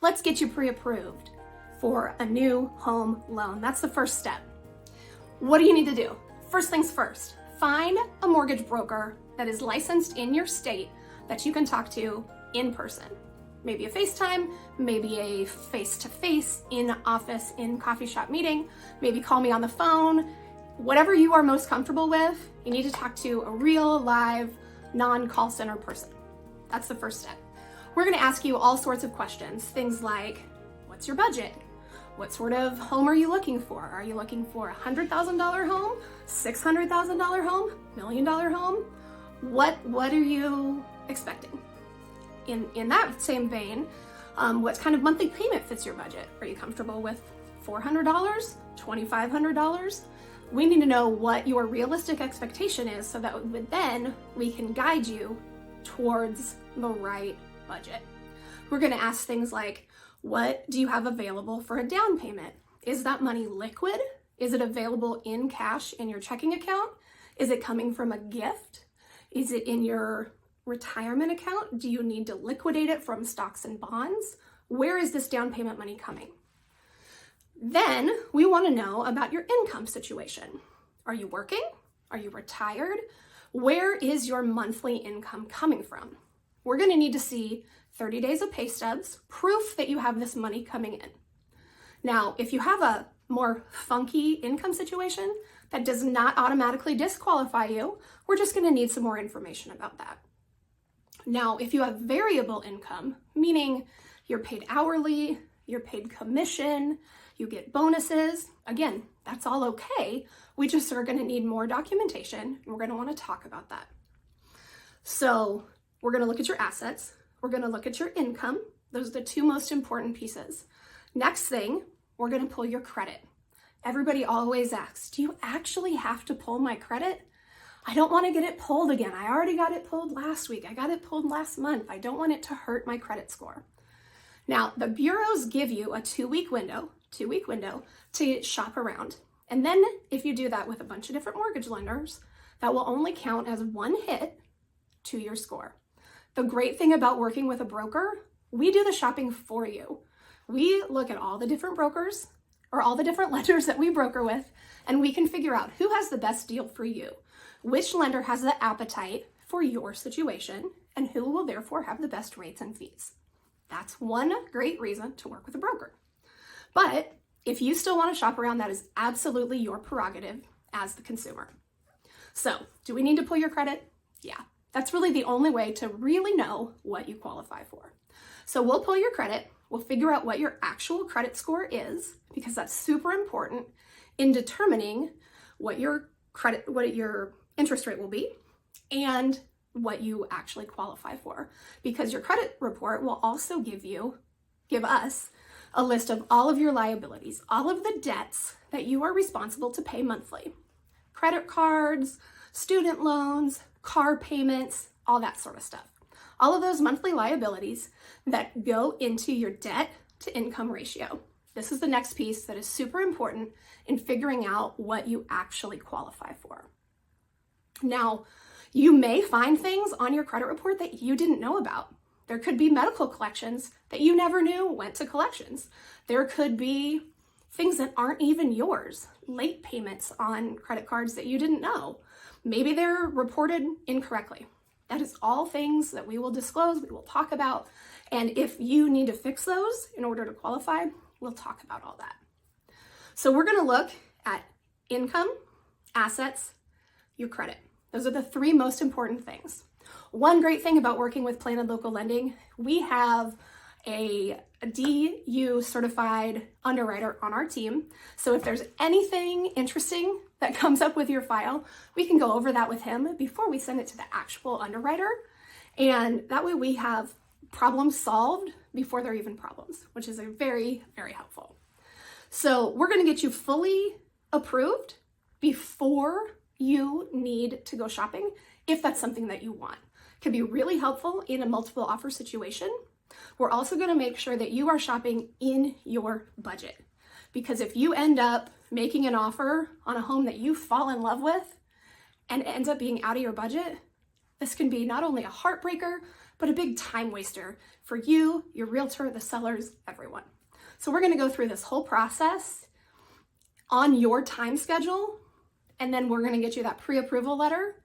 let's get you pre-approved for a new home loan. That's the first step. What do you need to do? First things first, find a mortgage broker that is licensed in your state that you can talk to in person. Maybe a FaceTime, maybe a face-to-face, in-office, in-coffee shop meeting, maybe call me on the phone. Whatever you are most comfortable with, you need to talk to a real, live, non-call center person. That's the first step. We're gonna ask you all sorts of questions, things like, what's your budget? What sort of home are you looking for? Are you looking for a $100,000 home, $600,000 home, $1 million home? What are you expecting? In that same vein, what kind of monthly payment fits your budget? Are you comfortable with $400, $2,500? We need to know what your realistic expectation is so that then we can guide you towards the right budget. We're gonna ask things like, what do you have available for a down payment? Is that money liquid? Is it available in cash in your checking account? Is it coming from a gift? Is it in your retirement account? Do you need to liquidate it from stocks and bonds? Where is this down payment money coming? Then we want to know about your income situation. Are you working? Are you retired? Where is your monthly income coming from? We're going to need to see 30 days of pay stubs, proof that you have this money coming in. Now, if you have a more funky income situation, that does not automatically disqualify you. We're just going to need some more information about that. Now, if you have variable income, meaning you're paid hourly, you're paid commission, you get bonuses, again, that's all okay. We just are going to need more documentation, and we're going to want to talk about that. So we're going to look at your assets. We're going to look at your income. Those are the two most important pieces. Next thing, we're going to pull your credit. Everybody always asks, do you actually have to pull my credit? I don't want to get it pulled again. I already got it pulled last week. I got it pulled last month. I don't want it to hurt my credit score. Now, the bureaus give you a two-week window to shop around. And then if you do that with a bunch of different mortgage lenders, that will only count as one hit to your score. The great thing about working with a broker, we do the shopping for you. We look at all the different brokers or all the different lenders that we broker with, and we can figure out who has the best deal for you, which lender has the appetite for your situation, and who will therefore have the best rates and fees. That's one great reason to work with a broker. But if you still want to shop around, that is absolutely your prerogative as the consumer. So, do we need to pull your credit? Yeah, that's really the only way to really know what you qualify for. So we'll pull your credit, we'll figure out what your actual credit score is, because that's super important in determining what your interest rate will be and what you actually qualify for. Because your credit report will also give us a list of all of your liabilities, all of the debts that you are responsible to pay monthly. Credit cards, student loans, car payments, all that sort of stuff. All of those monthly liabilities that go into your debt to income ratio. This is the next piece that is super important in figuring out what you actually qualify for. Now, you may find things on your credit report that you didn't know about. There could be medical collections that you never knew went to collections. There could be things that aren't even yours, late payments on credit cards that you didn't know. Maybe they're reported incorrectly. That is all things that we will disclose, we will talk about, and if you need to fix those in order to qualify, we'll talk about all that. So we're going to look at income, assets, your credit. Those are the three most important things. One great thing about working with Planted Local Lending, we have a DU certified underwriter on our team. So if there's anything interesting that comes up with your file, we can go over that with him before we send it to the actual underwriter. And that way we have problems solved before they're even problems, which is a very, very helpful. So we're going to get you fully approved before you need to go shopping, if that's something that you want. It can be really helpful in a multiple offer situation. We're also going to make sure that you are shopping in your budget, because if you end up making an offer on a home that you fall in love with and it ends up being out of your budget, this can be not only a heartbreaker, but a big time waster for you, your realtor, the sellers, everyone. So we're gonna go through this whole process on your time schedule, and then we're gonna get you that pre-approval letter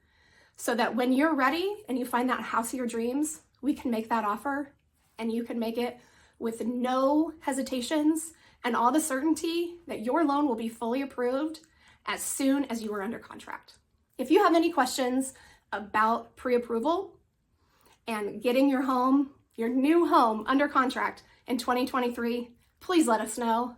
so that when you're ready and you find that house of your dreams, we can make that offer and you can make it with no hesitations and all the certainty that your loan will be fully approved as soon as you are under contract. If you have any questions about pre-approval and getting your home, your new home under contract in 2023, please let us know.